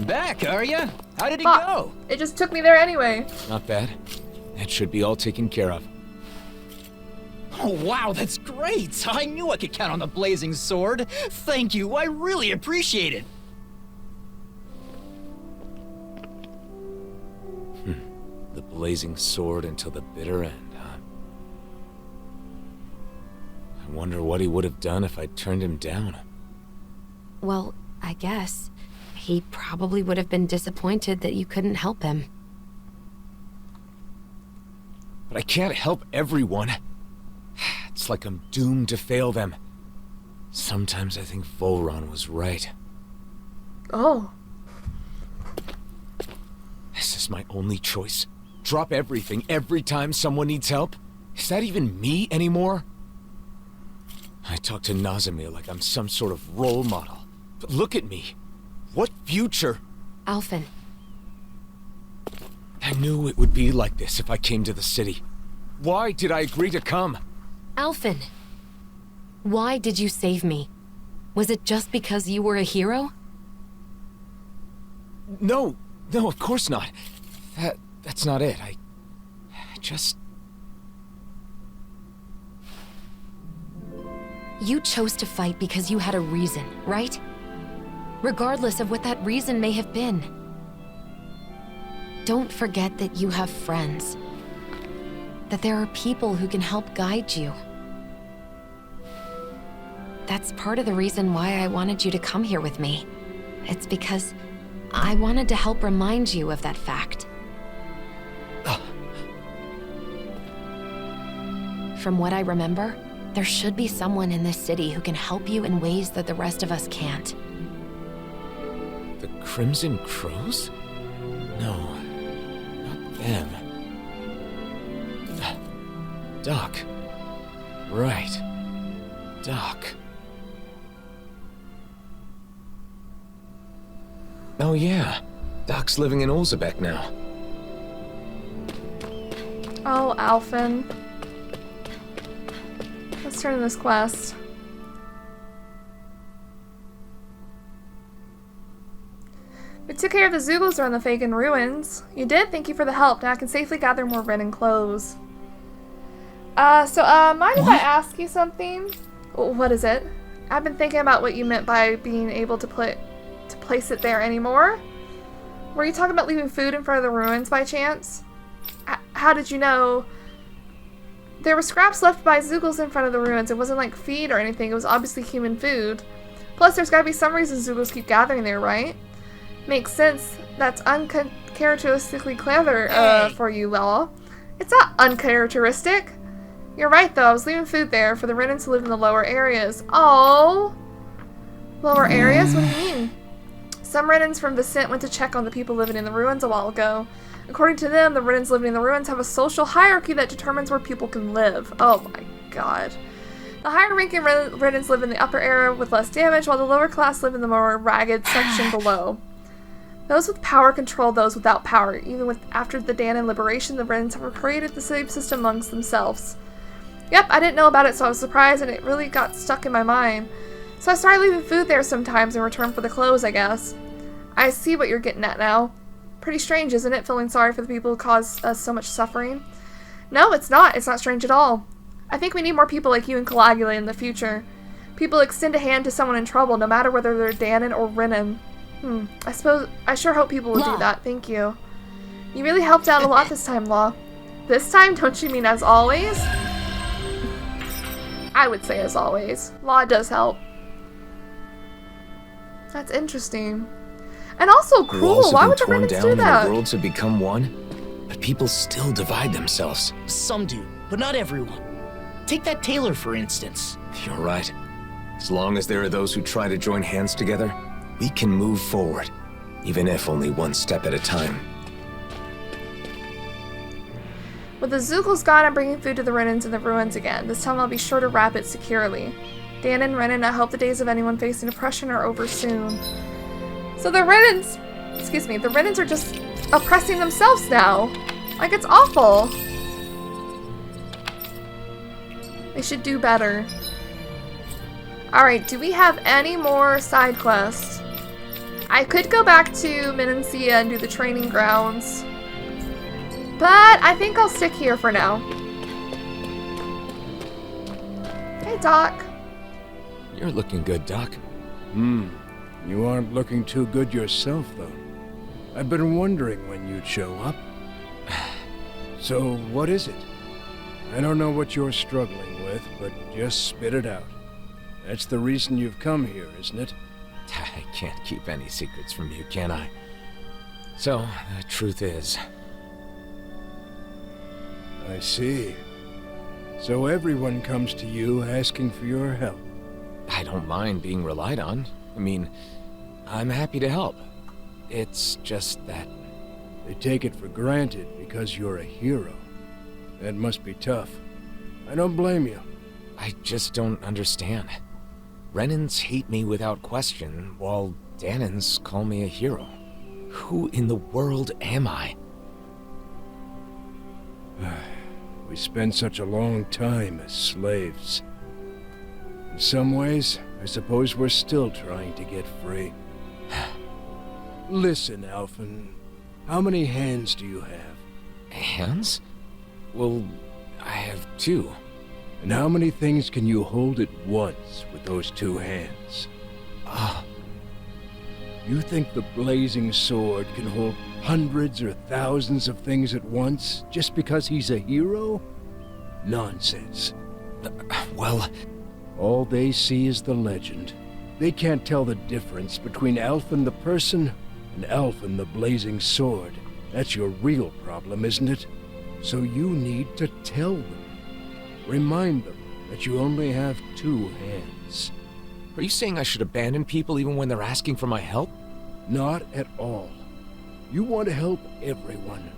Back, are ya? How did it Fuck. go? It just took me there anyway. Not bad. That should be all taken care of. Oh, wow, that's great! I knew I could count on the blazing sword. Thank you, I really appreciate it. The blazing sword until the bitter end, huh? I wonder what he would have done if I turned him down. Well, I guess he probably would have been disappointed that you couldn't help him. But I can't help everyone. It's like I'm doomed to fail them. Sometimes I think Volron was right. Oh. This is my only choice. Drop everything every time someone needs help? Is that even me anymore? I talk to Nazamil like I'm some sort of role model. But look at me. What future? Alphen. I knew it would be like this if I came to the city. Why did I agree to come? Alphen. Why did you save me? Was it just because you were a hero? No, of course not. That's not it. I just... You chose to fight because you had a reason, right? Regardless of what that reason may have been. Don't forget that you have friends. That there are people who can help guide you. That's part of the reason why I wanted you to come here with me. It's because I wanted to help remind you of that fact. From what I remember, there should be someone in this city who can help you in ways that the rest of us can't. The Crimson Crows? No, not them. Doc. Right. Doc. Oh yeah, Doc's living in Olzebek now. Oh, Alphen. Let's turn to this quest. We took care of the Zugos around the Fagan ruins. You did? Thank you for the help. Now I can safely gather more Renan clothes. Mind if I ask you something? What is it? I've been thinking about what you meant by being able to place it there anymore. Were you talking about leaving food in front of the ruins by chance? How did you know? There were scraps left by Zugos in front of the ruins. It wasn't like feed or anything. It was obviously human food. Plus, there's gotta be some reason Zugos keep gathering there, right? Makes sense. That's uncharacteristically clever, for you, Law. It's not uncharacteristic. You're right, though. I was leaving food there for the Renans to live in the lower areas. Oh, lower areas? What do you mean? Some Renans from Vicent went to check on the people living in the ruins a while ago. According to them, the Renans living in the ruins have a social hierarchy that determines where people can live. Oh my god. The higher-ranking Renans live in the upper area with less damage, while the lower class live in the more ragged section below. Those with power control those without power. Even after the Dahnan liberation, the Renans have created the slave system amongst themselves. Yep, I didn't know about it, so I was surprised, and it really got stuck in my mind. So I started leaving food there sometimes in return for the clothes, I guess. I see what you're getting at now. Pretty strange, isn't it, feeling sorry for the people who caused us so much suffering? No, it's not. It's not strange at all. I think we need more people like you in Coagula in the future. People extend a hand to someone in trouble, no matter whether they're Dahnan or Renan. I sure hope people will do that. Thank you. You really helped out a lot this time, Law. This time? Don't you mean as always? I would say as always. Law does help. That's interesting. And also cruel. Why would the Renans do that? The worlds have become one, but people still divide themselves. Some do, but not everyone. Take that tailor, for instance. You're right. As long as there are those who try to join hands together, we can move forward, even if only one step at a time. With the Zugos gone, I'm bringing food to the Renans in the ruins again. This time I'll be sure to wrap it securely. Dahnan, Renan, I hope the days of anyone facing oppression are over soon. So the Renans are just oppressing themselves now. Like, it's awful. They should do better. Alright, do we have any more side quests? I could go back to Menancia and do the training grounds, but I think I'll stick here for now. Hey, Doc. You're looking good, Doc. You aren't looking too good yourself, though. I've been wondering when you'd show up. So, what is it? I don't know what you're struggling with, but just spit it out. That's the reason you've come here, isn't it? I can't keep any secrets from you, can I? So, the truth is... I see. So everyone comes to you asking for your help. I don't mind being relied on. I mean, I'm happy to help. It's just that... They take it for granted because you're a hero. That must be tough. I don't blame you. I just don't understand. Renans hate me without question, while Dahnans call me a hero. Who in the world am I? We spend such a long time as slaves. In some ways, I suppose we're still trying to get free. Listen, Alphen. How many hands do you have? Hands? Well, I have 2. And how many things can you hold at once with those 2 hands? You think the blazing sword can hold hundreds or thousands of things at once just because he's a hero? Nonsense. Well... All they see is the legend. They can't tell the difference between Alphen the person and Alphen the blazing sword. That's your real problem, isn't it? So you need to tell them. Remind them that you only have 2 hands. Are you saying I should abandon people even when they're asking for my help? Not at all. You want to help everyone.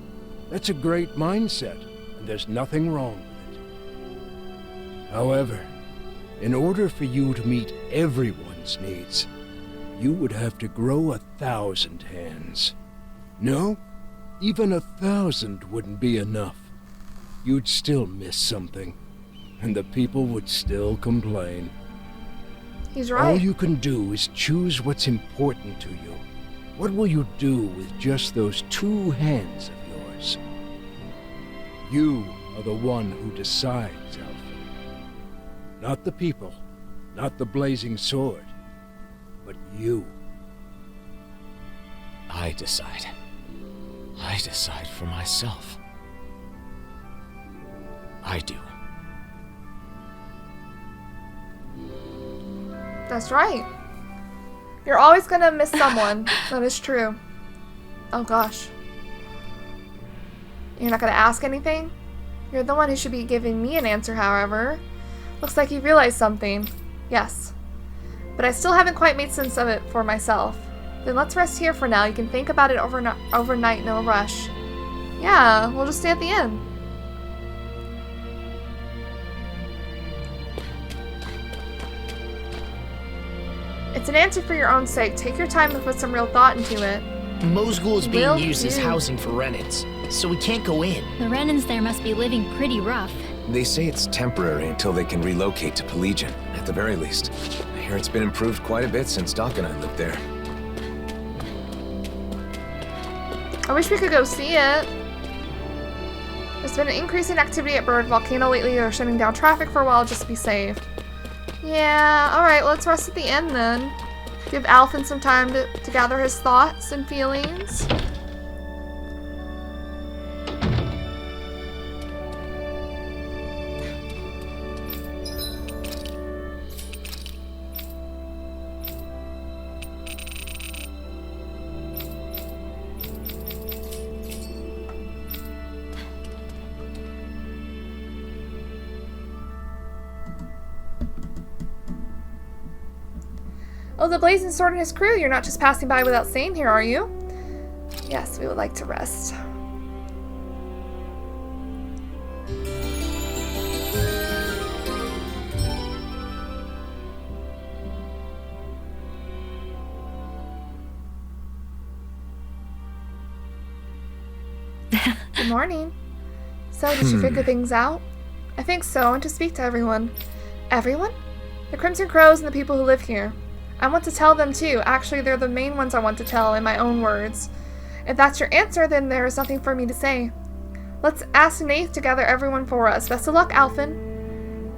That's a great mindset, and there's nothing wrong with it. However, in order for you to meet everyone's needs, you would have to grow 1,000 hands. No, even 1,000 wouldn't be enough. You'd still miss something, and the people would still complain. He's right. All you can do is choose what's important to you. What will you do with just those 2 hands of yours? You are the one who decides, Alphen. Not the people, not the blazing sword, but you. I decide. I decide for myself. I do. That's right. You're always gonna miss someone. That is true. Oh gosh. You're not gonna ask anything? You're the one who should be giving me an answer, however. Looks like you realized something. Yes. But I still haven't quite made sense of it for myself. Then let's rest here for now. You can think about it overnight, no rush. Yeah, we'll just stay at the inn. It's an answer for your own sake. Take your time and put some real thought into it. Mosgul is being Will used as do. housing for Renans, so we can't go in. The Renans there must be living pretty rough. They say it's temporary until they can relocate to Pelegion, at the very least. I hear it's been improved quite a bit since Doc and I lived there. I wish we could go see it. There's been an increase in activity at Bird Volcano lately. They're shutting down traffic for a while just to be safe. Yeah, alright, let's rest at the end then. Give Alphen some time to gather his thoughts and feelings. Oh, the Blazing Sword and his crew. You're not just passing by without saying here, are you? Yes, we would like to rest. Good morning. So, did you figure things out? I think so, and to speak to everyone. Everyone? The Crimson Crows and the people who live here. I want to tell them too. Actually, they're the main ones I want to tell in my own words. If that's your answer, then there is nothing for me to say. Let's ask Nath to gather everyone for us. Best of luck, Alphen.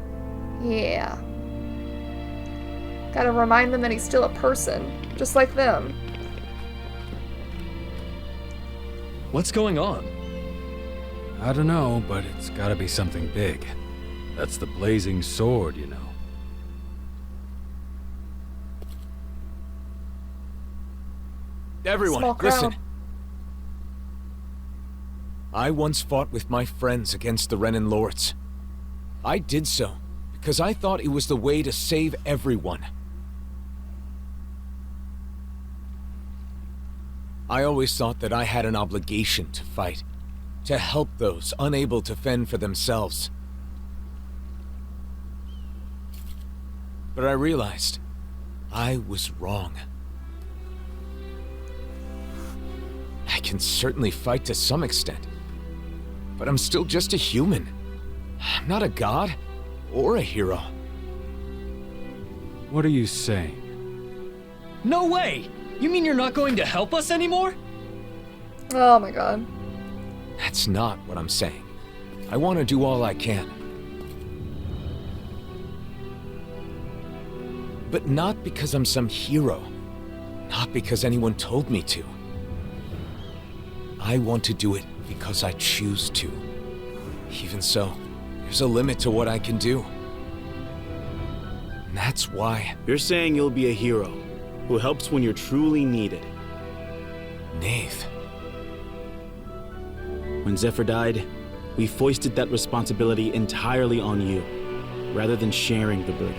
Yeah. Gotta remind them that he's still a person, just like them. What's going on? I don't know, but it's gotta be something big. That's the blazing sword, you know. Everyone, Small crowd. listen. I once fought with my friends against the Renan Lords. I did so because I thought it was the way to save everyone. I always thought that I had an obligation to fight, to help those unable to fend for themselves. But I realized I was wrong. I can certainly fight to some extent, but I'm still just a human. I'm not a god or a hero. What are you saying? No way! You mean you're not going to help us anymore? Oh my god. That's not what I'm saying. I want to do all I can. But not because I'm some hero. Not because anyone told me to. I want to do it because I choose to. Even so, there's a limit to what I can do. And that's why... You're saying you'll be a hero, who helps when you're truly needed. Nath. When Zephyr died, we foisted that responsibility entirely on you, rather than sharing the burden.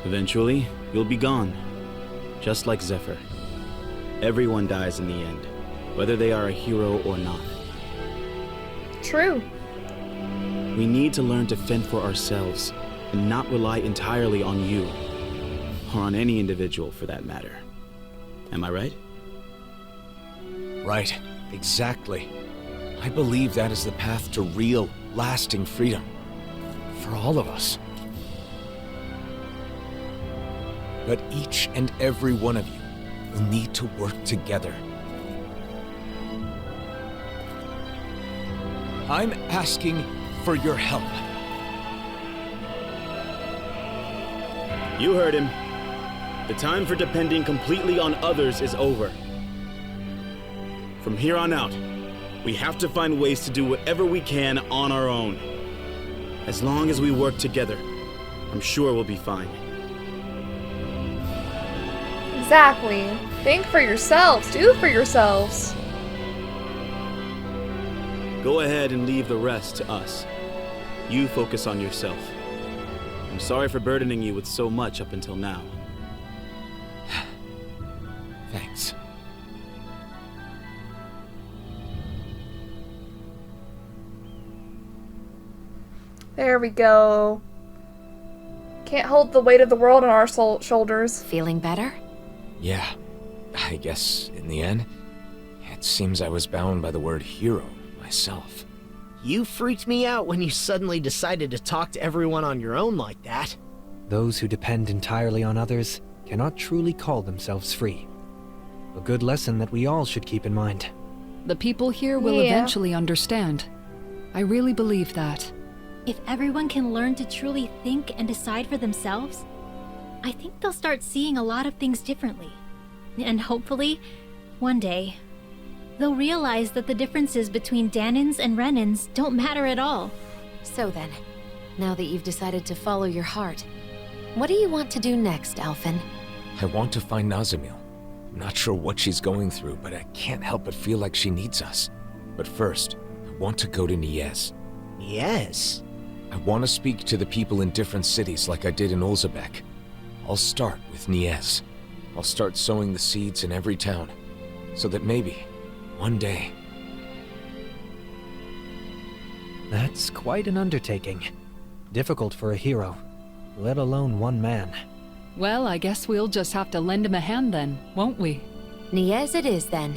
Eventually, you'll be gone, just like Zephyr. Everyone dies in the end, whether they are a hero or not. True. We need to learn to fend for ourselves, and not rely entirely on you, or on any individual for that matter. Am I right? Right. Exactly. I believe that is the path to real, lasting freedom. For all of us. But each and every one of you will need to work together. I'm asking for your help. You heard him. The time for depending completely on others is over. From here on out, we have to find ways to do whatever we can on our own. As long as we work together, I'm sure we'll be fine. Exactly. Think for yourselves. Do for yourselves. Go ahead and leave the rest to us. You focus on yourself. I'm sorry for burdening you with so much up until now. Thanks. There we go. Can't hold the weight of the world on our shoulders. Feeling better? Yeah. I guess, in the end, it seems I was bound by the word hero myself. You freaked me out when you suddenly decided to talk to everyone on your own like that. Those who depend entirely on others cannot truly call themselves free. A good lesson that we all should keep in mind. The people here will eventually understand. I really believe that. If everyone can learn to truly think and decide for themselves, I think they'll start seeing a lot of things differently. And hopefully, one day, they'll realize that the differences between Dahnans and Renans don't matter at all. So then, now that you've decided to follow your heart, what do you want to do next, Alphen? I want to find Nazamil. I'm not sure what she's going through, but I can't help but feel like she needs us. But first, I want to go to Niez. Yes. I want to speak to the people in different cities like I did in Olzebek. I'll start with Niez. I'll start sowing the seeds in every town, so that maybe, one day... That's quite an undertaking. Difficult for a hero, let alone one man. Well, I guess we'll just have to lend him a hand then, won't we? Niez it is then.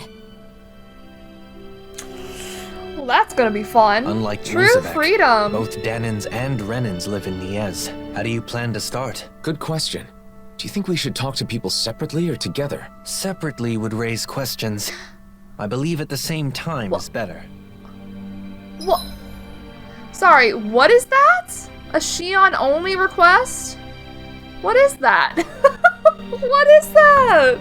Well, that's gonna be fun. Unlike True Ulzebek, freedom. both Dahnans and Renans live in Niez. How do you plan to start? Good question. Do you think we should talk to people separately or together? Separately would raise questions. I believe at the same time is better. What? Sorry, what is that? A Shion-only request? What is that? What is that?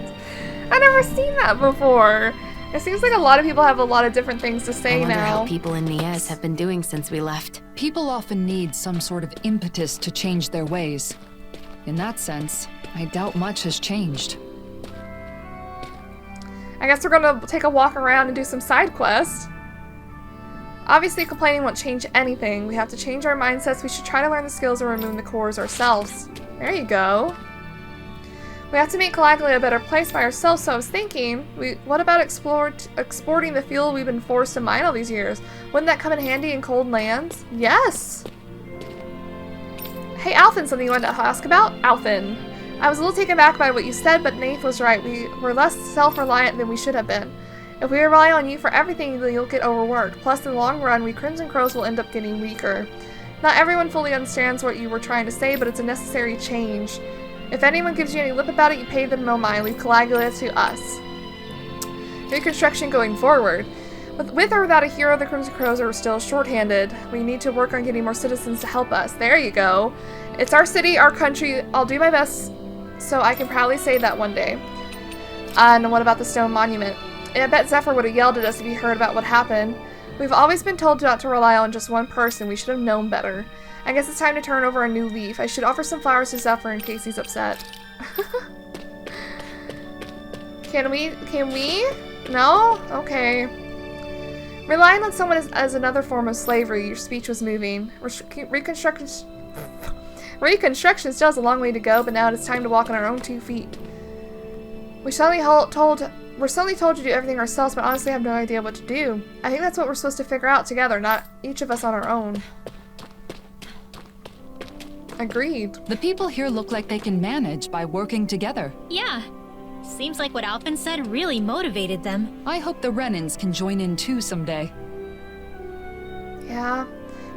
I've never seen that before. It seems like a lot of people have a lot of different things to say I wonder now. how people in Niez have been doing since we left. People often need some sort of impetus to change their ways. In that sense, I doubt much has changed. I guess we're gonna take a walk around and do some side quests. Obviously, complaining won't change anything. We have to change our mindsets. We should try to learn the skills and remove the cores ourselves. There you go. We have to make Calaglia a better place by ourselves, so I was thinking, what about exporting the fuel we've been forced to mine all these years? Wouldn't that come in handy in cold lands? Yes! Hey, Alphen, something you wanted to ask about? Alphen. I was a little taken back by what you said, but Nath was right. We were less self-reliant than we should have been. If we rely on you for everything, then you'll get overworked. Plus, in the long run, we Crimson Crows will end up getting weaker. Not everyone fully understands what you were trying to say, but it's a necessary change. If anyone gives you any lip about it, you pay them no mind. Leave Calaglia to us. Reconstruction going forward. With or without a hero, the Crimson Crows are still short-handed. We need to work on getting more citizens to help us. There you go. It's our city, our country. I'll do my best so I can proudly say that one day. And what about the stone monument? I bet Zephyr would have yelled at us if he heard about what happened. We've always been told not to rely on just one person. We should have known better. I guess it's time to turn over a new leaf. I should offer some flowers to Zephyr in case he's upset. Can we? No? Okay. Relying on someone as another form of slavery. Your speech was moving. Reconstruction still has a long way to go, but now it's time to walk on our own 2 feet. We're suddenly told to do everything ourselves, but honestly I have no idea what to do. I think that's what we're supposed to figure out together, not each of us on our own. Agreed. The people here look like they can manage by working together. Yeah. Seems like what Alphen said really motivated them. I hope the Renans can join in too someday. Yeah.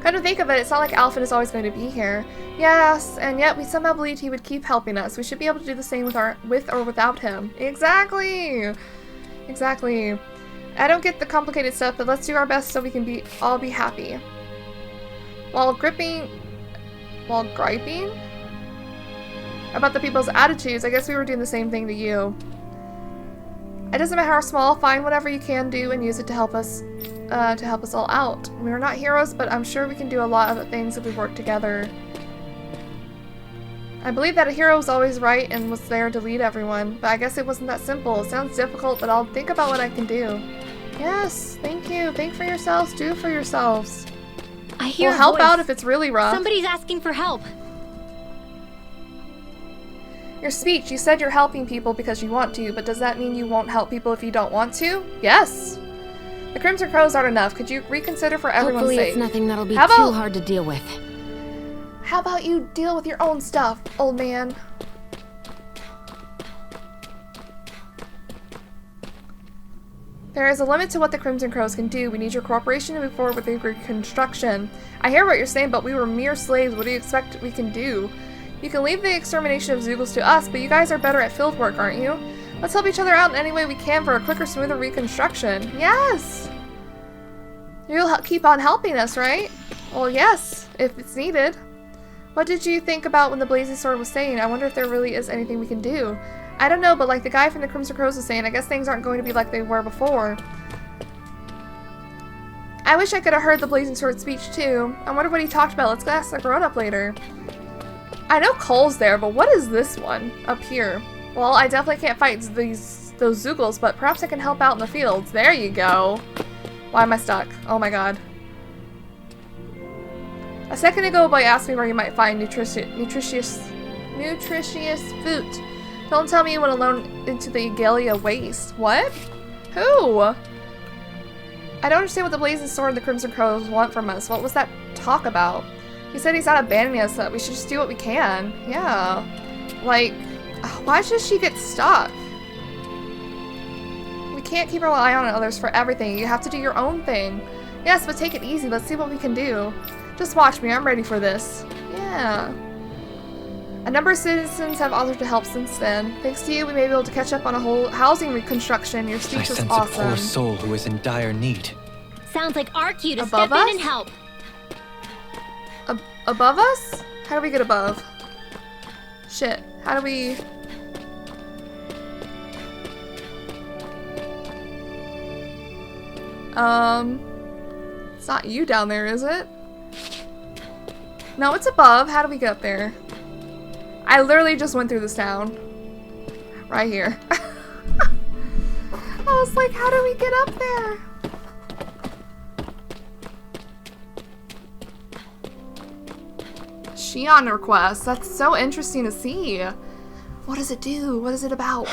Come to think of it, it's not like Alphen is always going to be here. Yes, and yet we somehow believed he would keep helping us. We should be able to do the same with or without him. Exactly! Exactly. I don't get the complicated stuff, but let's do our best so we can all be happy. While griping about the people's attitudes, I guess we were doing the same thing to you. It doesn't matter how small, find whatever you can do and use it to help us all out. We're not heroes, but I'm sure we can do a lot of things if we work together. I believe that a hero was always right and was there to lead everyone, but I guess it wasn't that simple. It sounds difficult, but I'll think about what I can do. Yes, thank you. Think for yourselves. Do for yourselves. I hear We'll help out if it's really rough. Somebody's asking for help. Your speech, you said you're helping people because you want to, but does that mean you won't help people if you don't want to? Yes. The Crimson Crows aren't enough. Could you reconsider for everyone's sake? Hopefully it's nothing that'll be too hard to deal with. How about you deal with your own stuff, old man? There is a limit to what the Crimson Crows can do. We need your cooperation to move forward with the reconstruction. I hear what you're saying, but we were mere slaves. What do you expect we can do? You can leave the extermination of Zeugles to us, but you guys are better at field work, aren't you? Let's help each other out in any way we can for a quicker, smoother reconstruction. Yes! You'll keep on helping us, right? Well, yes, if it's needed. What did you think about when the Blazing Sword was saying? I wonder if there really is anything we can do. I don't know, but like the guy from the Crimson Crows was saying, I guess things aren't going to be like they were before. I wish I could have heard the Blazing Sword speech too. I wonder what he talked about. Let's ask the grown-up later. I know Cole's there, but what is this one up here? Well, I definitely can't fight those Zeugles, but perhaps I can help out in the fields. There you go. Why am I stuck? Oh my god. A second ago, a boy asked me where you might find nutritious food. Don't tell me you went alone into the Igalia waste. What? Who? I don't understand what the Blazing Sword and the Crimson Crows want from us. What was that talk about? He said he's not abandoning us, that we should just do what we can. Yeah. Like, why should she get stuck? We can't keep relying on others for everything. You have to do your own thing. Yes, but take it easy. Let's see what we can do. Just watch me. I'm ready for this. Yeah. A number of citizens have offered to help since then. Thanks to you, we may be able to catch up on a whole housing reconstruction. Your I speech was sense awesome. a poor soul who is in dire need. Sounds like our cue to Above step in us? and help. Above us? How do we get above? Shit. How do we... It's not you down there, is it? No, it's above. How do we get up there? I literally just went through this town. Right here. I was like, how do we get up there? Shion request. That's so interesting to see. What does it do? What is it about?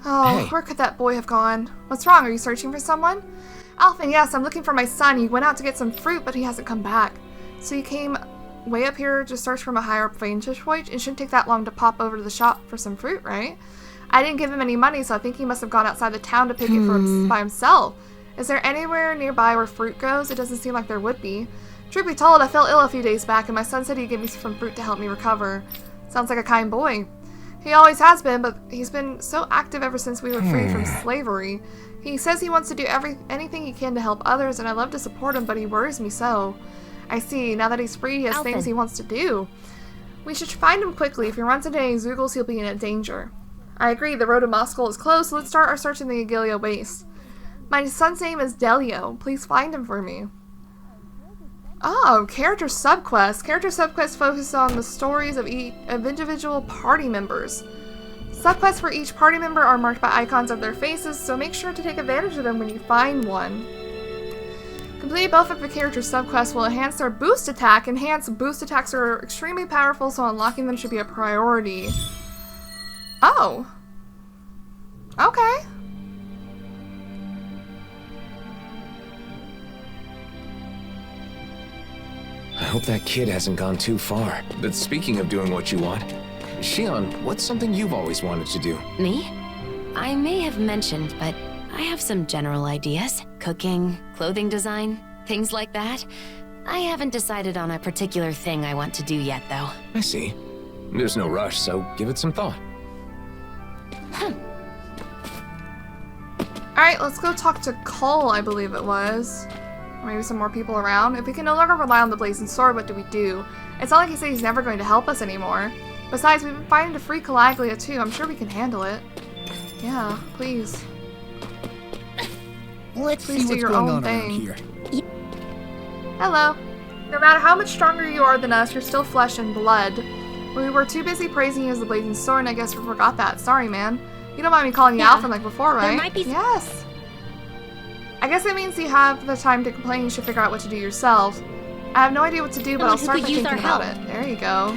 Oh, Hey. where could that boy have gone? What's wrong? Are you searching for someone? Alphen, yes, I'm looking for my son. He went out to get some fruit, but he hasn't come back. So you came way up here to search from a higher up vantage point? It shouldn't take that long to pop over to the shop for some fruit, right? I didn't give him any money, so I think he must have gone outside the town to pick it by himself. Is there anywhere nearby where fruit grows? It doesn't seem like there would be. Truth be told, I fell ill a few days back, and my son said he'd give me some fruit to help me recover. Sounds like a kind boy. He always has been, but he's been so active ever since we were freed from slavery. He says he wants to do anything he can to help others, and I love to support him, but he worries me so. I see. Now that he's free, he has things he wants to do. We should find him quickly. If he runs into any Zoogles, he'll be in danger. I agree. The road to Moscow is closed, so let's start our search in the Agilia Waste. My son's name is Delio. Please find him for me. Oh, character subquests. Character subquests focus on the stories of each of individual party members. Subquests for each party member are marked by icons of their faces, so make sure to take advantage of them when you find one. Completing both of the character subquests will enhance their boost attack. Enhanced boost attacks are extremely powerful, so unlocking them should be a priority. Oh. Okay. I hope that kid hasn't gone too far. But speaking of doing what you want, Shion, what's something you've always wanted to do? Me? I may have mentioned, but I have some general ideas. Cooking, clothing design, things like that. I haven't decided on a particular thing I want to do yet, though. I see. There's no rush, so give it some thought. Alright, let's go talk to Cole, I believe it was. Or maybe some more people around. If we can no longer rely on the Blazing Sword, what do we do? It's not like he said he's never going to help us anymore. Besides, we've been fighting to free Calaglia too. I'm sure we can handle it. Yeah, please. Let's Please see do what's your going own on around thing. here. Hello. No matter how much stronger you are than us, you're still flesh and blood. We were too busy praising you as the Blazing Sword, and I guess we forgot that. Sorry, man. You don't mind me calling you Yeah. Alphen like before, right? There might be Yes. I guess it means you have the time to complain. You should figure out what to do yourself. I have no idea what to do, but Someone I'll who start could by use thinking our about help. it. There you go.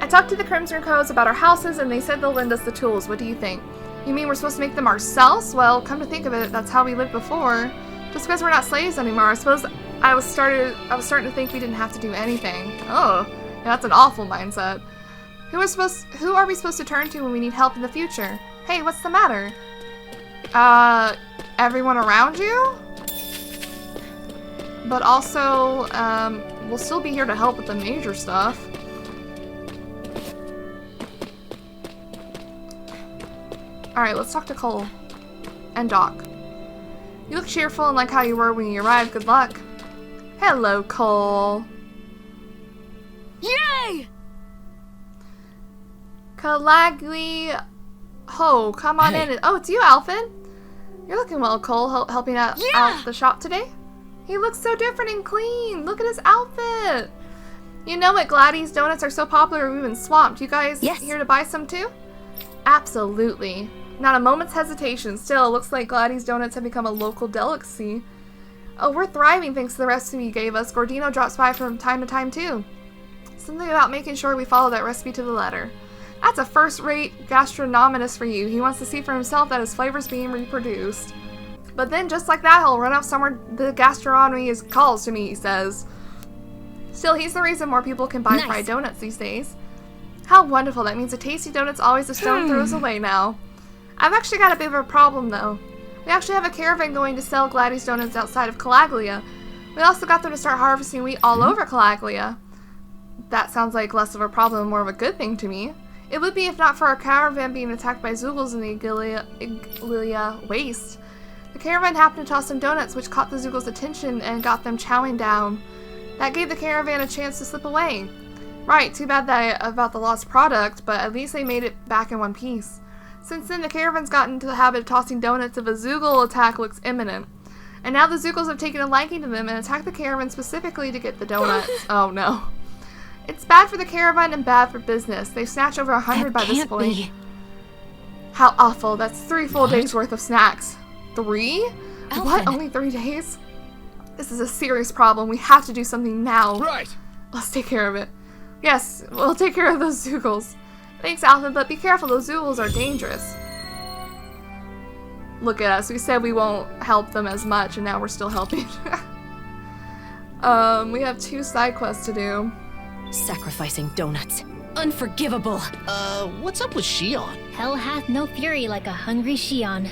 I talked to the Crimson Crows about our houses, and they said they'll lend us the tools. What do you think? You mean we're supposed to make them ourselves? Well, come to think of it, that's how we lived before. Just because we're not slaves anymore, I suppose I was starting to think we didn't have to do anything. Oh, yeah, that's an awful mindset. Who are we supposed to turn to when we need help in the future? Hey, what's the matter? Everyone around you? But also, we'll still be here to help with the major stuff. Alright, let's talk to Cole. And Doc. You look cheerful and like how you were when you arrived. Good luck. Hello, Cole. Yay! Calaglia. Ho, come on in. Oh, it's you, Alphen. You're looking well, Cole, helping out the shop today. He looks so different and clean. Look at his outfit. You know what? Gladys donuts are so popular we've been swamped. You guys here to buy some too? Absolutely. Not a moment's hesitation. Still, it looks like Gladys donuts have become a local delicacy. Oh, we're thriving thanks to the recipe you gave us. Gordino drops by from time to time too. Something about making sure we follow that recipe to the letter. That's a first-rate gastronomist for you. He wants to see for himself that his flavor's being reproduced. But then, just like that, he'll run off somewhere the gastronomy calls to me, he says. Still, he's the reason more people can buy fried donuts these days. How wonderful. That means a tasty donut's always a stone throws away now. I've actually got a bit of a problem, though. We actually have a caravan going to sell Gladys donuts outside of Calaglia. We also got them to start harvesting wheat all over Calaglia. That sounds like less of a problem and more of a good thing to me. It would be if not for our caravan being attacked by Zoogles in the Iglia Waste. The caravan happened to toss some donuts, which caught the Zoogles' attention and got them chowing down. That gave the caravan a chance to slip away. Right, too bad about the lost product, but at least they made it back in one piece. Since then, the caravan's gotten into the habit of tossing donuts if a Zoogle attack looks imminent. And now the Zoogles have taken a liking to them and attacked the caravan specifically to get the donuts. Oh no. It's bad for the caravan and bad for business. They've snatched over 100 by this point. Be. How awful. That's 3 full days worth of snacks. 3? Alphen. What? Only 3 days? This is a serious problem. We have to do something now. Right. Let's take care of it. Yes, we'll take care of those Zoogles. Thanks, Alphen, but be careful. Those Zoogles are dangerous. Look at us. We said we won't help them as much, and now we're still helping. We have 2 side quests to do. Sacrificing donuts. Unforgivable. What's up with Shion? Hell hath no fury like a hungry Shion.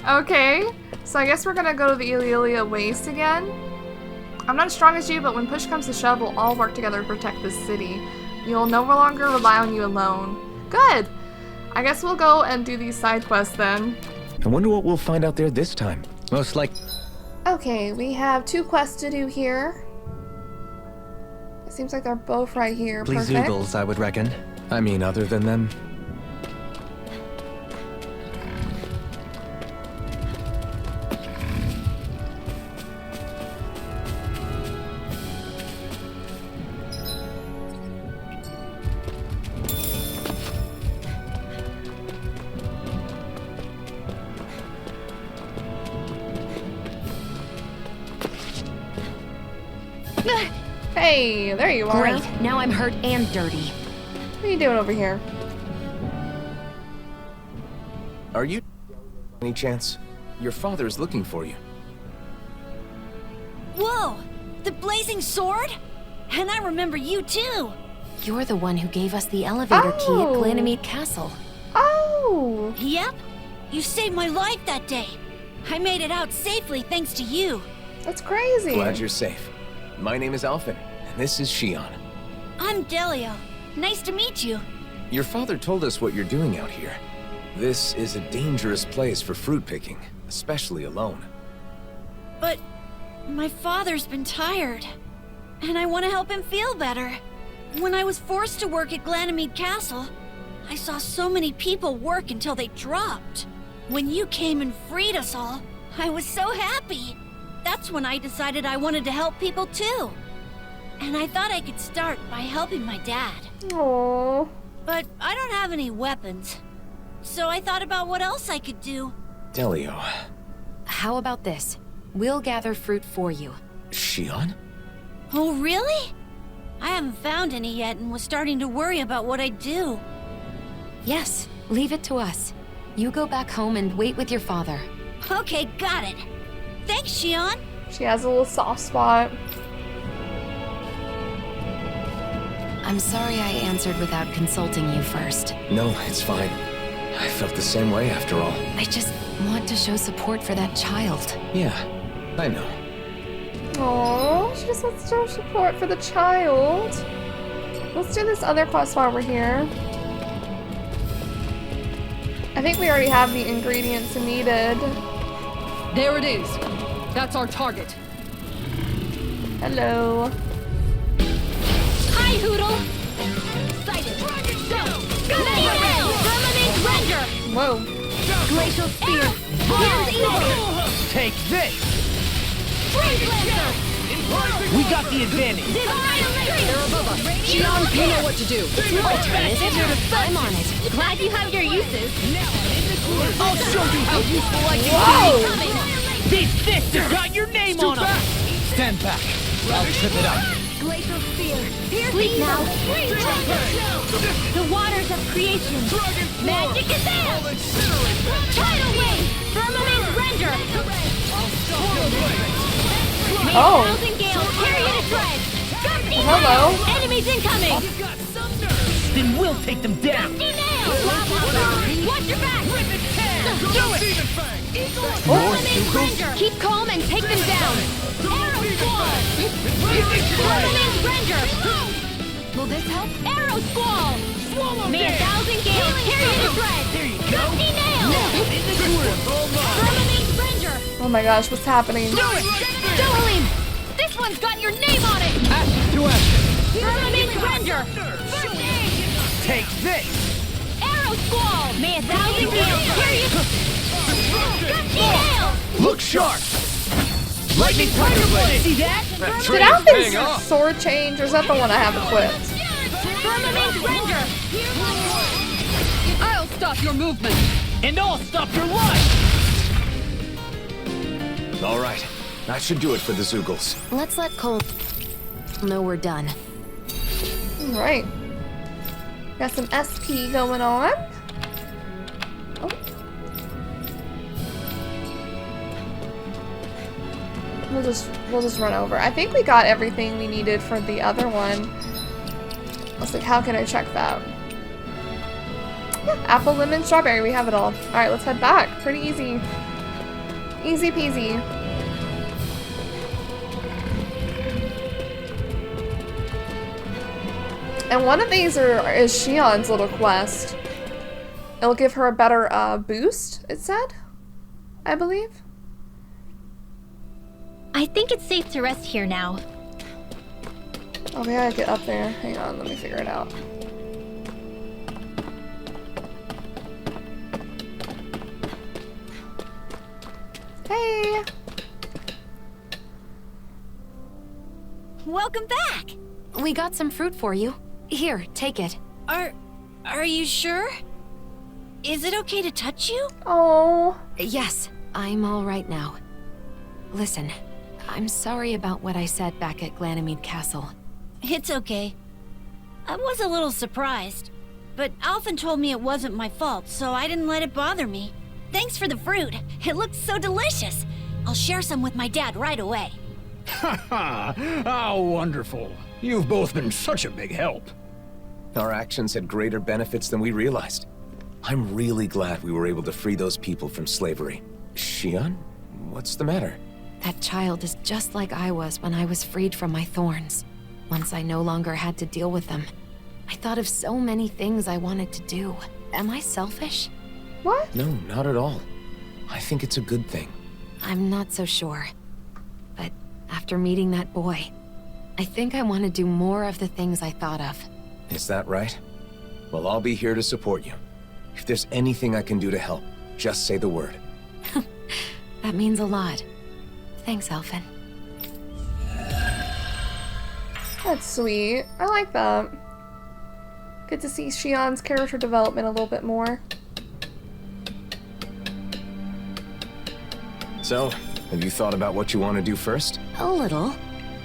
Okay, so I guess we're gonna go to the Ililia Waste again. I'm not as strong as you, but when push comes to shove, we'll all work together to protect this city. You'll no longer rely on you alone. Good! I guess we'll go and do these side quests then. I wonder what we'll find out there this time. Most like. Okay, we have 2 quests to do here. It seems like they're both right here. Please Perfect. Zoogles, I would reckon. I mean, other than them. Hey, there you are. Great, now I'm hurt and dirty. What are you doing over here? Are you... any chance? Your father is looking for you. Whoa! The blazing sword? And I remember you too! You're the one who gave us the elevator key at Ganymede Castle. Oh! Yep. You saved my life that day. I made it out safely thanks to you. That's crazy. Glad you're safe. My name is Alphen, and this is Shion. I'm Delio. Nice to meet you. Your father told us what you're doing out here. This is a dangerous place for fruit picking, especially alone. But my father's been tired, and I want to help him feel better. When I was forced to work at Ganymede Castle, I saw so many people work until they dropped. When you came and freed us all, I was so happy. That's when I decided I wanted to help people too. And I thought I could start by helping my dad. Aww. But I don't have any weapons. So I thought about what else I could do. Delio. How about this? We'll gather fruit for you. Shion? Oh, really? I haven't found any yet and was starting to worry about what I'd do. Yes, leave it to us. You go back home and wait with your father. Okay, got it. Thanks, Shion. She has a little soft spot. I'm sorry I answered without consulting you first. No, it's fine. I felt the same way after all. I just want to show support for that child. Yeah, I know. Aww, she just wants to show support for the child. Let's do this other quest while we're here. I think we already have the ingredients needed. There it is. That's our target. Hello. Hi, Hoodle. Sighted. Go. Permanent render. Whoa. Glacial spear. Here's evil. Take this! Freeze lancer. We got the advantage! They're above us. Shion, you know what to do. Your turn, is it? I'm on it. Glad you have your uses. I'll show you how useful I can be! These fists have got your name on them! Stand back. I'll trip it up. Glacial spear. Sleep now. The waters of creation. Magic is there. Tidal wave. Firmament render. May Oh. 1,000 gales carry you to shreds. Hello. Enemies incoming. Then we'll take them down! Now. Watch your back! Rip and tear! Do it! Ranger! Keep calm and take them down! Arrow Squall! Permanent Ranger! Will this help? Arrow Squall! May 1,000 gales carry you to shreds! There you go! Dusty Nail! Permanent Ranger! Oh my gosh, what's happening? Do it! Dahnan! This one's got your name on it! Action to action! Permanent Ranger! First aid! Take this! Arrow Squall! May 1,000 gales carry you... Dusty Nail! Look sharp! Lightning Thunder Blade! See that? Did Alphen's sword change, or is that the one I have equipped? Permanent Ranger! I'll stop your movement! And I'll stop your life! All right. That should do it for the Zoogles. Let's let Cole know we're done. Alright. Got some SP going on. Oh. We'll just run over. I think we got everything we needed for the other one. I was like, how can I check that? Yeah, apple, lemon, strawberry. We have it all. Alright, let's head back. Pretty easy. Easy peasy. And one of these is Shion's little quest. It'll give her a better boost, it said? I believe. I think it's safe to rest here now. Oh, we gotta get up there. Hang on, let me figure it out. Hey! Welcome back! We got some fruit for you. Here, take it. Are you sure? Is it okay to touch you? Oh. Yes, I'm all right now. Listen, I'm sorry about what I said back at Ganymede Castle. It's okay. I was a little surprised, but Alphen told me it wasn't my fault, so I didn't let it bother me. Thanks for the fruit. It looks so delicious. I'll share some with my dad right away. Ha ha! How wonderful. You've both been such a big help. Our actions had greater benefits than we realized. I'm really glad we were able to free those people from slavery. Shion? What's the matter? That child is just like I was when I was freed from my thorns. Once I no longer had to deal with them. I thought of so many things I wanted to do. Am I selfish? What? No, not at all. I think it's a good thing. I'm not so sure. But after meeting that boy, I think I want to do more of the things I thought of. Is that right? Well, I'll be here to support you. If there's anything I can do to help, just say the word. That means a lot. Thanks, Alphen. That's sweet. I like that. Good to see Shion's character development a little bit more. So, have you thought about what you want to do first? A little.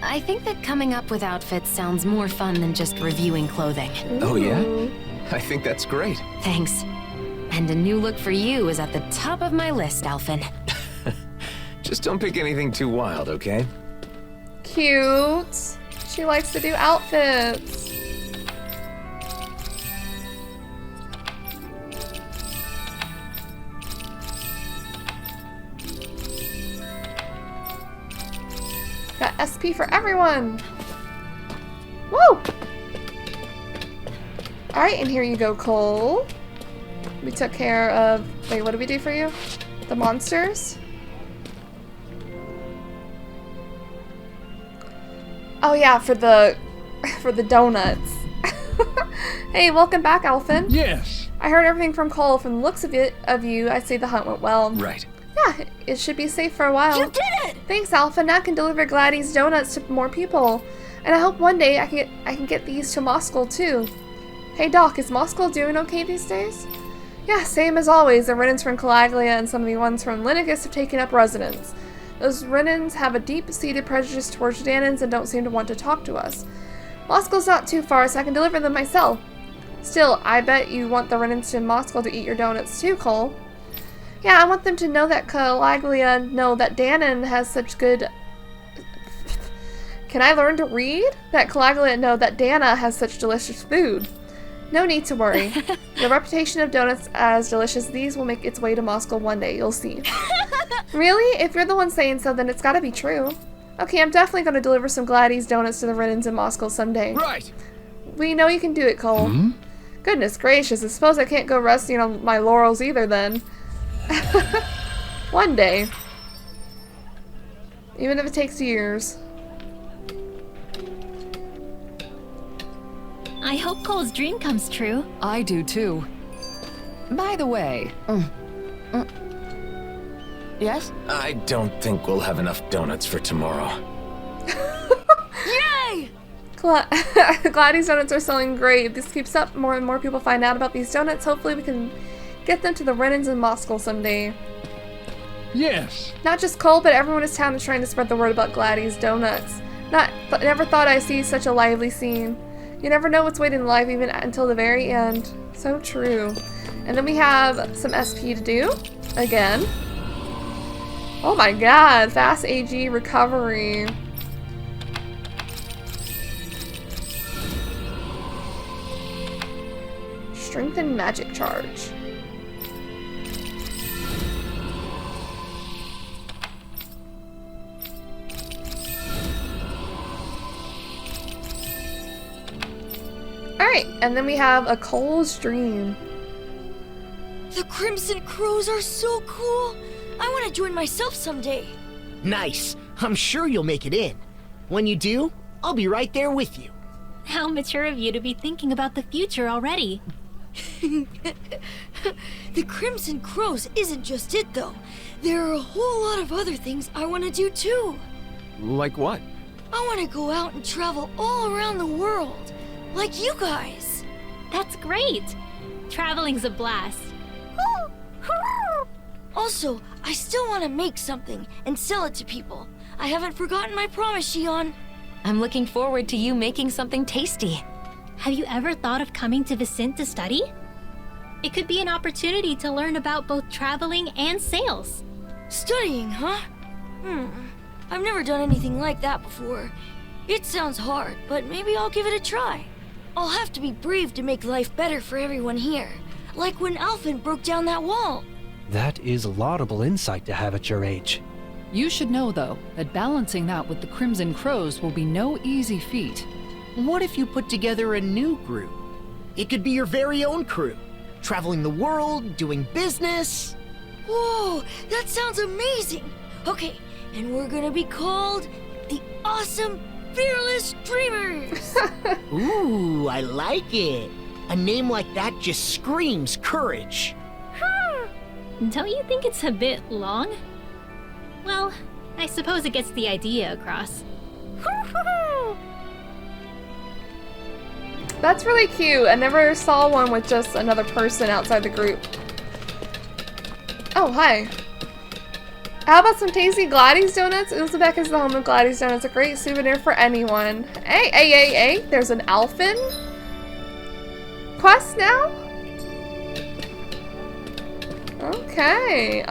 I think that coming up with outfits sounds more fun than just reviewing clothing. Oh yeah? I think that's great. Thanks. And a new look for you is at the top of my list, Alphen. Just don't pick anything too wild, okay? Cute. She likes to do outfits. Got SP for everyone. Woo! Alright, and here you go, Cole. We took care of... Wait, what did we do for you? The monsters? Oh yeah, for the donuts. Hey, welcome back, Alphen. Yes. I heard everything from Cole. From the looks of you, I'd say the hunt went well. Right. Yeah, it should be safe for a while. You did it! Thanks, Alphen. Now I can deliver Gladys donuts to more people. And I hope one day I can get these to Moscow too. Hey Doc, is Moscow doing okay these days? Yeah, same as always. The Renans from Calaglia and some of the ones from Linicus have taken up residence. Those Renans have a deep-seated prejudice towards Dahnans and don't seem to want to talk to us. Moscow's not too far, so I can deliver them myself. Still, I bet you want the Renans in Moscow to eat your donuts too, Cole. Yeah, I want them to know that Calaglia know that Dahnan has such good... Can I learn to read? That Calaglia know that Dahna has such delicious food. No need to worry. The reputation of donuts as delicious as these will make its way to Moscow one day, you'll see. Really? If you're the one saying so, then it's gotta be true. Okay, I'm definitely gonna deliver some Gladys donuts to the Renans in Moscow someday. Right! We know you can do it, Cole. Goodness gracious, I suppose I can't go resting on my laurels either then. One day. Even if it takes years. I hope Cole's dream comes true. I do too. By the way, Yes? I don't think we'll have enough donuts for tomorrow. Yay! Gladys donuts are selling great. If this keeps up, more and more people find out about these donuts. Hopefully we can get them to the Renans in Moscow someday. Yes. Not just Cole, but everyone in town is trying to spread the word about Gladys donuts. Never thought I'd see such a lively scene. You never know what's waiting live even until the very end. So true. And then we have some SP to do. Again. Oh my god. Fast AG recovery. Strengthen magic charge. Alright, and then we have a Cole's dream. The Crimson Crows are so cool. I want to join myself someday. Nice. I'm sure you'll make it in. When you do, I'll be right there with you. How mature of you to be thinking about the future already. The Crimson Crows isn't just it, though. There are a whole lot of other things I want to do, too. Like what? I want to go out and travel all around the world, like you guys. That's great. Traveling's a blast. Also, I still want to make something and sell it to people. I haven't forgotten my promise, Shion. I'm looking forward to you making something tasty. Have you ever thought of coming to Vicent to study? It could be an opportunity to learn about both traveling and sales. Studying, huh? I've never done anything like that before. It sounds hard, but maybe I'll give it a try. I'll have to be brave to make life better for everyone here. Like when Alphen broke down that wall. That is laudable insight to have at your age. you should know, though, that balancing that with the Crimson Crows will be no easy feat. What if you put together a new group? It could be your very own crew. Traveling the world, doing business. Whoa, that sounds amazing! Okay, and we're gonna be called the Awesome Fearless Dreamers! Ooh, I like it. A name like that just screams courage. Don't you think it's a bit long? Well, I suppose it gets the idea across. That's really cute. I never saw one with just another person outside the group. Oh, hi. How about some tasty Gladys donuts? Uzbek is the home of Gladys donuts. A great souvenir for anyone. Hey. There's an Alphen quest now? Okay.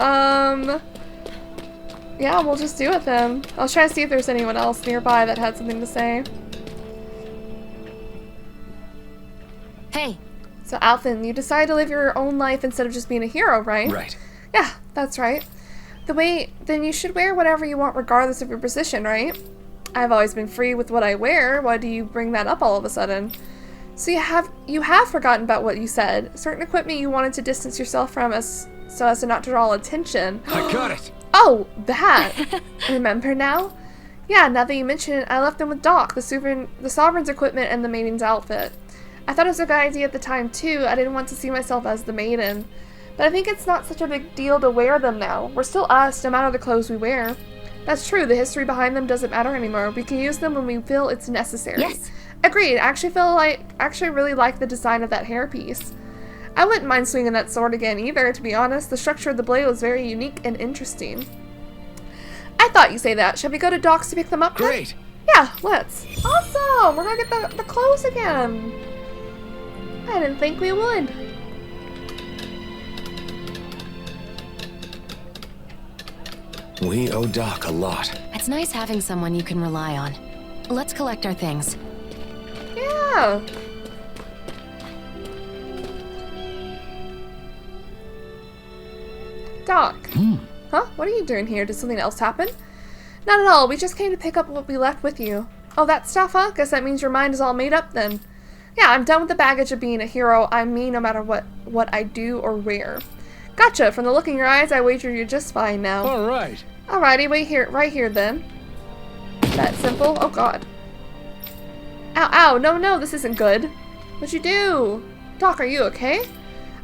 Yeah, we'll just do it then. I was trying to see if there's anyone else nearby that had something to say. Hey. So, Alphen, you decided to live your own life instead of just being a hero, right? Right. Yeah, that's right. Then you should wear whatever you want regardless of your position, right? I've always been free with what I wear. Why do you bring that up all of a sudden? So you have forgotten about what you said. Certain equipment you wanted to distance yourself from so as to not draw attention. I got it! Oh, that! Remember now? Yeah, now that you mention it, I left them with Doc, the Sovereign's equipment and the Maiden's outfit. I thought it was a good idea at the time, too. I didn't want to see myself as the Maiden. But I think it's not such a big deal to wear them now. We're still us, no matter the clothes we wear. That's true, the history behind them doesn't matter anymore. We can use them when we feel it's necessary. Yes. Agreed. I actually really like the design of that hairpiece. I wouldn't mind swinging that sword again either, to be honest. The structure of the blade was very unique and interesting. I thought you'd say that. Shall we go to Doc's to pick them up then? Great! Yeah, let's. Awesome! We're gonna get the clothes again. I didn't think we would. We owe Doc a lot. It's nice having someone you can rely on. Let's collect our things. Yeah. Doc. Huh? What are you doing here? Did something else happen? Not at all. We just came to pick up what we left with you. Oh, that stuff, huh? Guess that means your mind is all made up then. Yeah, I'm done with the baggage of being a hero. I'm me no matter what I do or wear. Gotcha. From the look in your eyes, I wager you're just fine now. All right. Alrighty, wait here, right here then. That simple? Oh god. Ow, ow, no, this isn't good. What'd you do? Doc, are you okay?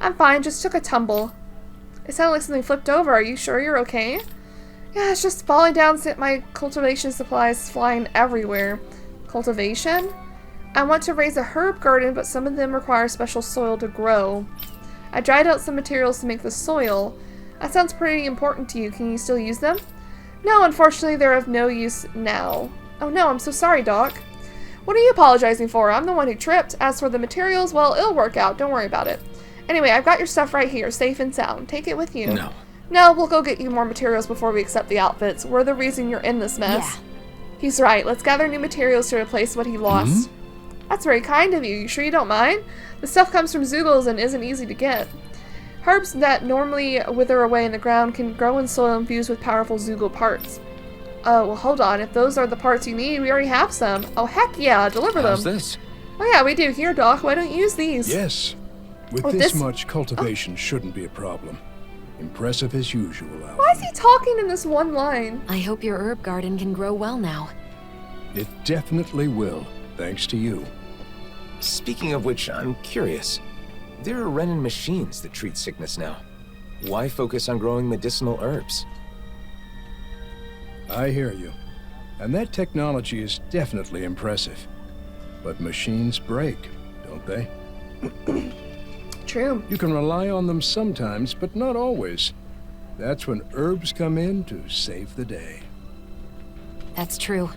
I'm fine, just took a tumble. It sounded like something flipped over. Are you sure you're okay? Yeah, it's just falling down, my cultivation supplies flying everywhere. Cultivation? I want to raise a herb garden, but some of them require special soil to grow. I dried out some materials to make the soil. That sounds pretty important to you. Can you still use them? No, unfortunately, they're of no use now. Oh no, I'm so sorry, Doc. What are you apologizing for? I'm the one who tripped. As for the materials, well, it'll work out. Don't worry about it. Anyway, I've got your stuff right here, safe and sound. Take it with you. No. No, we'll go get you more materials before we accept the outfits. We're the reason you're in this mess. Yeah. He's right. Let's gather new materials to replace what he lost. That's very kind of you. You sure you don't mind? The stuff comes from Zoogles and isn't easy to get. Herbs that normally wither away in the ground can grow in soil infused with powerful Zoogle parts. Oh, well, hold on. If those are the parts you need, we already have some. Oh, heck yeah. Deliver them. How's this? Oh, yeah, we do. Here, Doc. Why don't you use these? Yes. With this much cultivation shouldn't be a problem. Impressive as usual, Alphen. Why is he talking in this one line? I hope your herb garden can grow well now. It definitely will, thanks to you. Speaking of which, I'm curious. There are Renan machines that treat sickness now. Why focus on growing medicinal herbs? I hear you. And that technology is definitely impressive. But machines break, don't they? True. You can rely on them sometimes, but not always. That's when herbs come in to save the day. That's true.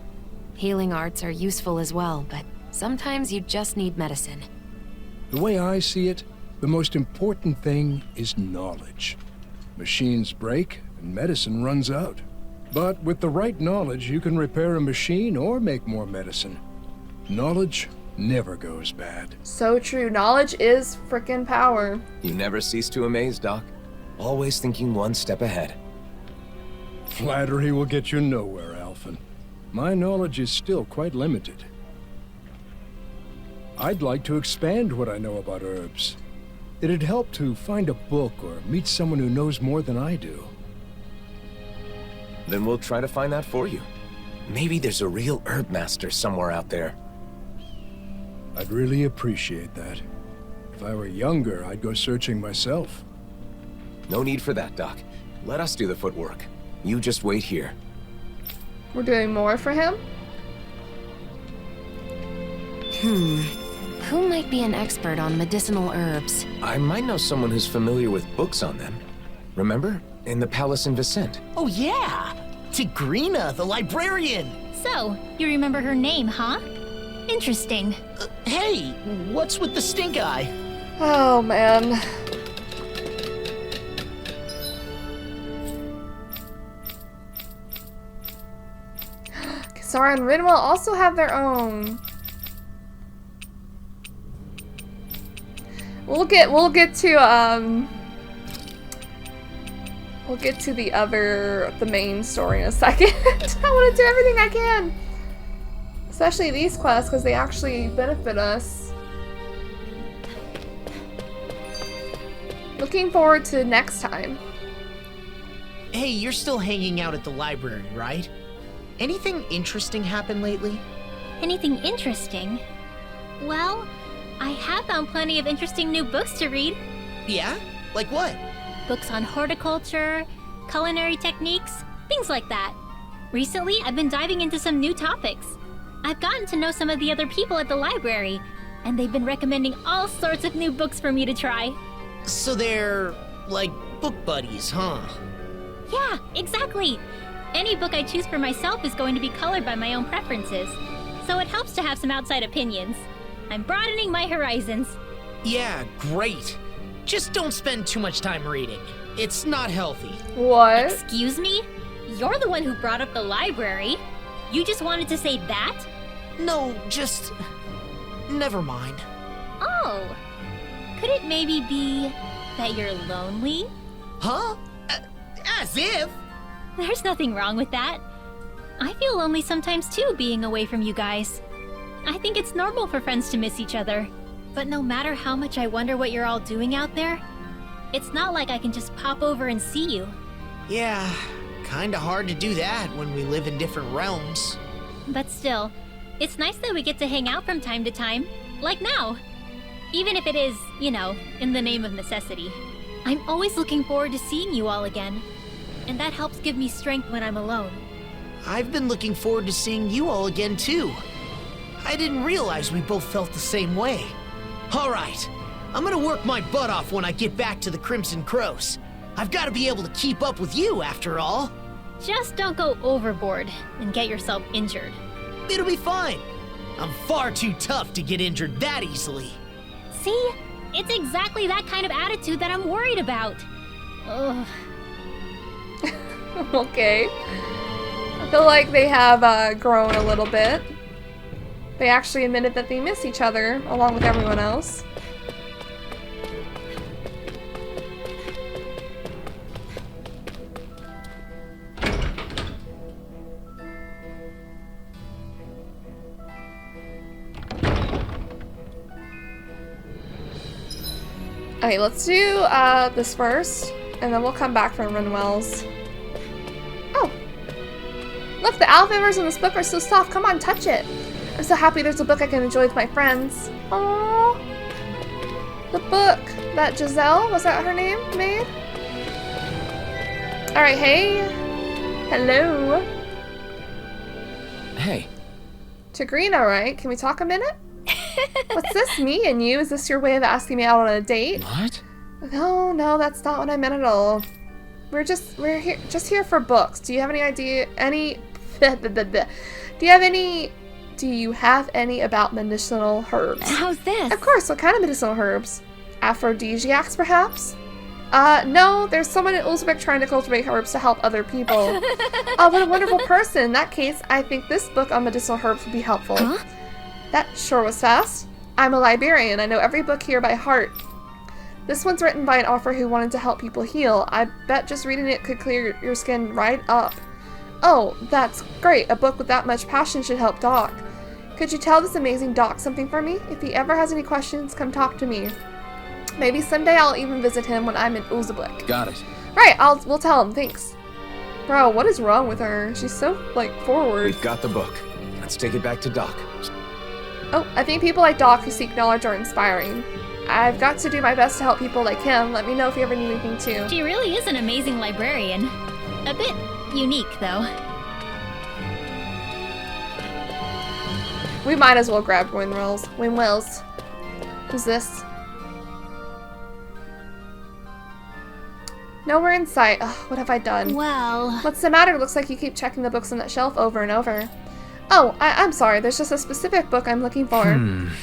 Healing arts are useful as well, but sometimes you just need medicine. The way I see it, the most important thing is knowledge. Machines break, and medicine runs out. But with the right knowledge, you can repair a machine or make more medicine. Knowledge never goes bad. So true. Knowledge is frickin' power. You never cease to amaze, Doc. Always thinking one step ahead. Flattery will get you nowhere, Alphen. My knowledge is still quite limited. I'd like to expand what I know about herbs. It'd help to find a book or meet someone who knows more than I do. Then we'll try to find that for you. Maybe there's a real herb master somewhere out there. I'd really appreciate that. If I were younger, I'd go searching myself. No need for that, Doc. Let us do the footwork. You just wait here. We're doing more for him? Who might be an expert on medicinal herbs? I might know someone who's familiar with books on them. Remember? In the palace in Vicente. Oh yeah! Tigrina, the librarian! So, you remember her name, huh? Interesting. Hey, what's with the stink eye? Oh, man. Kisara and Rinwell also have their own. We'll get to the main story in a second. I want to do everything I can. Especially these quests, because they actually benefit us. Looking forward to next time. Hey, you're still hanging out at the library, right? Anything interesting happen lately? Anything interesting? Well, I have found plenty of interesting new books to read. Yeah? Like what? Books on horticulture, culinary techniques, things like that. Recently, I've been diving into some new topics. I've gotten to know some of the other people at the library, and they've been recommending all sorts of new books for me to try. So they're, like, book buddies, huh? Yeah, exactly. Any book I choose for myself is going to be colored by my own preferences, so it helps to have some outside opinions. I'm broadening my horizons. Yeah, great. Just don't spend too much time reading. It's not healthy. What? Excuse me? You're the one who brought up the library. You just wanted to say that? No, just... never mind. Oh. Could it maybe be that you're lonely? Huh? As if! There's nothing wrong with that. I feel lonely sometimes too, being away from you guys. I think it's normal for friends to miss each other. But no matter how much I wonder what you're all doing out there, it's not like I can just pop over and see you. Yeah, kinda hard to do that when we live in different realms. But still, it's nice that we get to hang out from time to time, like now. Even if it is, you know, in the name of necessity. I'm always looking forward to seeing you all again. And that helps give me strength when I'm alone. I've been looking forward to seeing you all again too. I didn't realize we both felt the same way. Alright, I'm gonna work my butt off when I get back to the Crimson Crows. I've gotta be able to keep up with you after all. Just don't go overboard and get yourself injured. It'll be fine. I'm far too tough to get injured that easily. See? It's exactly that kind of attitude that I'm worried about. Ugh. Okay. I feel like they have grown a little bit. They actually admitted that they miss each other, along with everyone else. Okay, let's do this first, and then we'll come back from Renwell's. Oh! Look, the Alphen in this book are so soft. Come on, touch it. I'm so happy there's a book I can enjoy with my friends. Aww. The book that Giselle, was that her name, made? Alright, hey. Hello. Hey. Tigrina, right? Can we talk a minute? What's this, me and you? Is this your way of asking me out on a date? What? No, that's not what I meant at all. We're here for books. Do you have any idea, do you have any about medicinal herbs? How's this? Of course, what kind of medicinal herbs? Aphrodisiacs, perhaps? No, there's someone in Uzbek trying to cultivate herbs to help other people. Oh, what a wonderful person. In that case, I think this book on medicinal herbs would be helpful. Huh? That sure was fast. I'm a librarian. I know every book here by heart. This one's written by an author who wanted to help people heal. I bet just reading it could clear your skin right up. Oh, that's great. A book with that much passion should help Doc. Could you tell this amazing Doc something for me? If he ever has any questions, come talk to me. Maybe someday I'll even visit him when I'm in Uzbek. Got it. Right, we'll tell him. Thanks. Bro, what is wrong with her? She's so, forward. We've got the book. Let's take it back to Doc. Oh, I think people like Doc who seek knowledge are inspiring. I've got to do my best to help people like him. Let me know if you ever need anything too. She really is an amazing librarian. A bit unique, though. We might as well grab Winwells. Who's this? Nowhere in sight. Ugh, what have I done? Well... What's the matter? Looks like you keep checking the books on that shelf over and over. Oh, I'm sorry. There's just a specific book I'm looking for.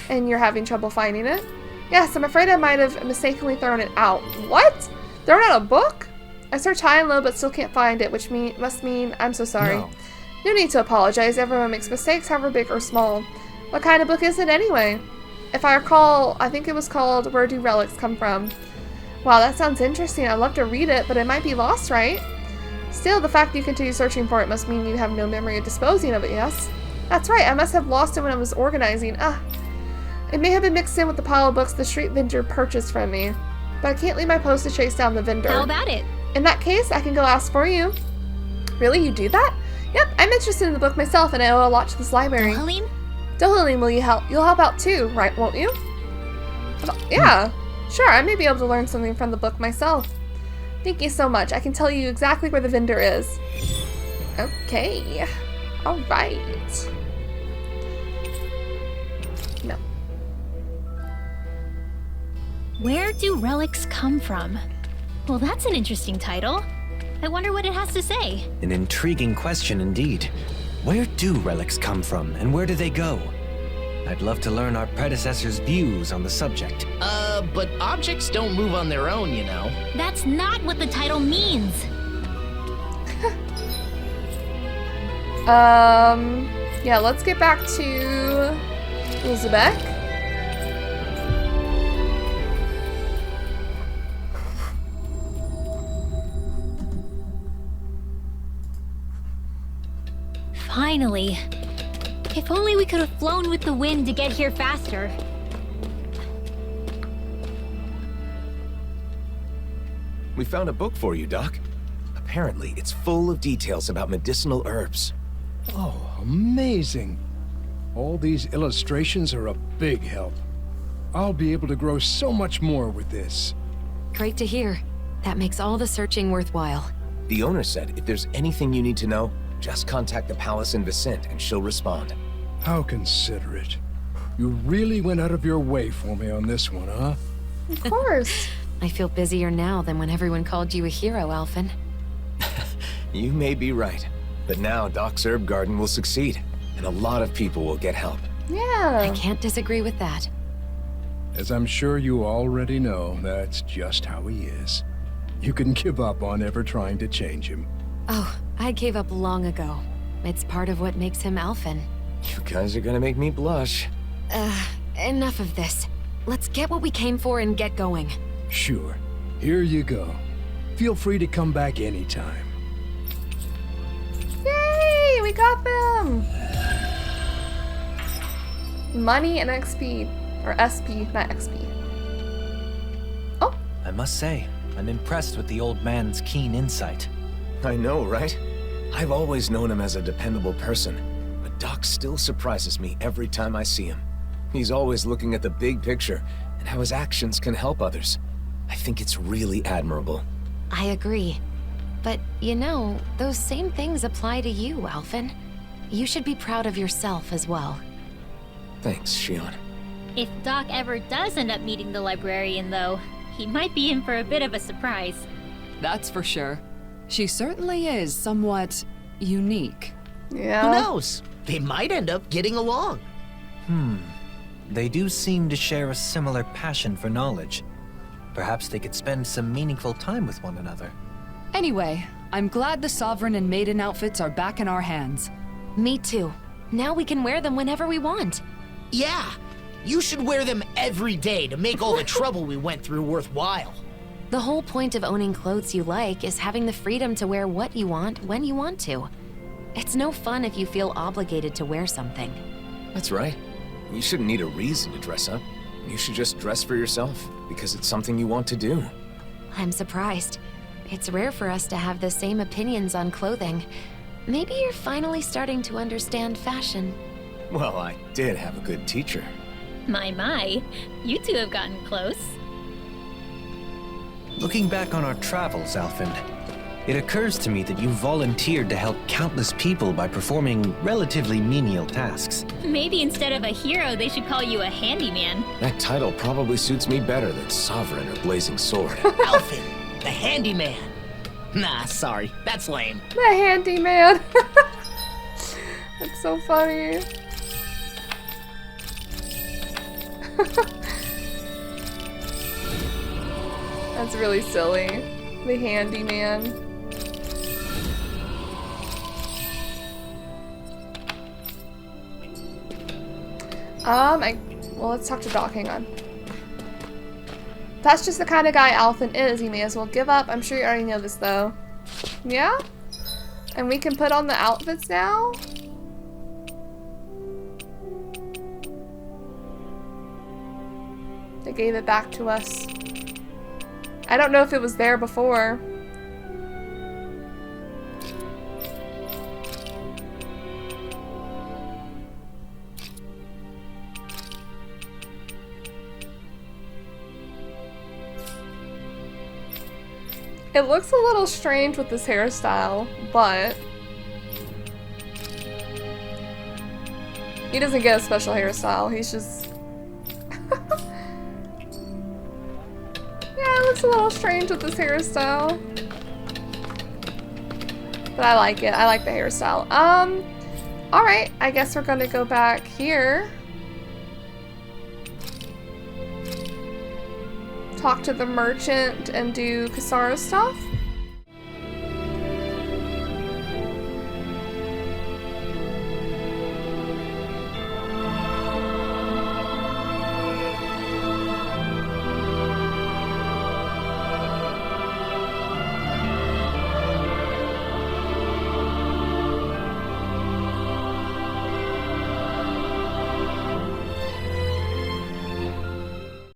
And you're having trouble finding it? Yes, I'm afraid I might have mistakenly thrown it out. What? Thrown out a book? I searched high and low but still can't find it, which must mean I'm so sorry. No need to apologize. Everyone makes mistakes, however big or small. What kind of book is it anyway? If I recall, I think it was called Where Do Relics Come From? Wow, that sounds interesting. I'd love to read it, but it might be lost, right? Still, the fact that you continue searching for it must mean you have no memory of disposing of it, yes? That's right, I must have lost it when I was organizing. It may have been mixed in with the pile of books the street vendor purchased from me. But I can't leave my post to chase down the vendor. How about it? In that case, I can go ask for you. Really, you do that? Yep, I'm interested in the book myself and I owe a lot to this library. Dohalim, will you help? You'll help out too, right, won't you? Yeah, sure, I may be able to learn something from the book myself. Thank you so much. I can tell you exactly where the vendor is. Okay. Alright. No. Where do relics come from? Well, that's an interesting title. I wonder what it has to say. An intriguing question indeed. Where do relics come from, and where do they go? I'd love to learn our predecessors' views on the subject. But objects don't move on their own, you know. That's not what the title means. Yeah, let's get back to Uzbek. Finally. If only we could have flown with the wind to get here faster. We found a book for you, Doc. Apparently, it's full of details about medicinal herbs. Oh, amazing. All these illustrations are a big help. I'll be able to grow so much more with this. Great to hear. That makes all the searching worthwhile. The owner said if there's anything you need to know, just contact the palace in Vicent and she'll respond. How considerate. You really went out of your way for me on this one, huh? Of course. I feel busier now than when everyone called you a hero, Alphen. You may be right, but now Doc's herb garden will succeed, and a lot of people will get help. Yeah. I can't disagree with that. As I'm sure you already know, that's just how he is. You can give up on ever trying to change him. Oh, I gave up long ago. It's part of what makes him Alphen. You guys are gonna make me blush. Enough of this. Let's get what we came for and get going. Sure. Here you go. Feel free to come back anytime. Yay! We got them! Money and XP. Or SP, not XP. Oh! I must say, I'm impressed with the old man's keen insight. I know, right? I've always known him as a dependable person, but Doc still surprises me every time I see him. He's always looking at the big picture and how his actions can help others. I think it's really admirable. I agree. But, you know, those same things apply to you, Alphen. You should be proud of yourself as well. Thanks, Shion. If Doc ever does end up meeting the librarian, though, he might be in for a bit of a surprise. That's for sure. She certainly is somewhat unique. Yeah. Who knows? They might end up getting along. They do seem to share a similar passion for knowledge. Perhaps they could spend some meaningful time with one another. Anyway, I'm glad the Sovereign and Maiden outfits are back in our hands. Me too. Now we can wear them whenever we want. Yeah, you should wear them every day to make all the trouble we went through worthwhile. The whole point of owning clothes you like is having the freedom to wear what you want when you want to. It's no fun if you feel obligated to wear something. That's right. You shouldn't need a reason to dress up. You should just dress for yourself, because it's something you want to do. I'm surprised. It's rare for us to have the same opinions on clothing. Maybe you're finally starting to understand fashion. Well, I did have a good teacher. My, you two have gotten close. Looking back on our travels, Alphen, it occurs to me that you volunteered to help countless people by performing relatively menial tasks. Maybe instead of a hero, they should call you a handyman. That title probably suits me better than Sovereign or Blazing Sword. Alphen, the handyman. Nah, sorry, that's lame. The handyman. That's so funny. That's really silly. The handyman. Well, let's talk to Doc, hang on. If that's just the kind of guy Alphen is, he may as well give up. I'm sure you already know this, though. Yeah? And we can put on the outfits now? They gave it back to us. I don't know if it was there before. It looks a little strange with this hairstyle, but he doesn't get a special hairstyle. He's just yeah, it looks a little strange with this hairstyle. But I like it. I like the hairstyle. Alright, I guess we're gonna go back here. Talk to the merchant and do Kasara stuff.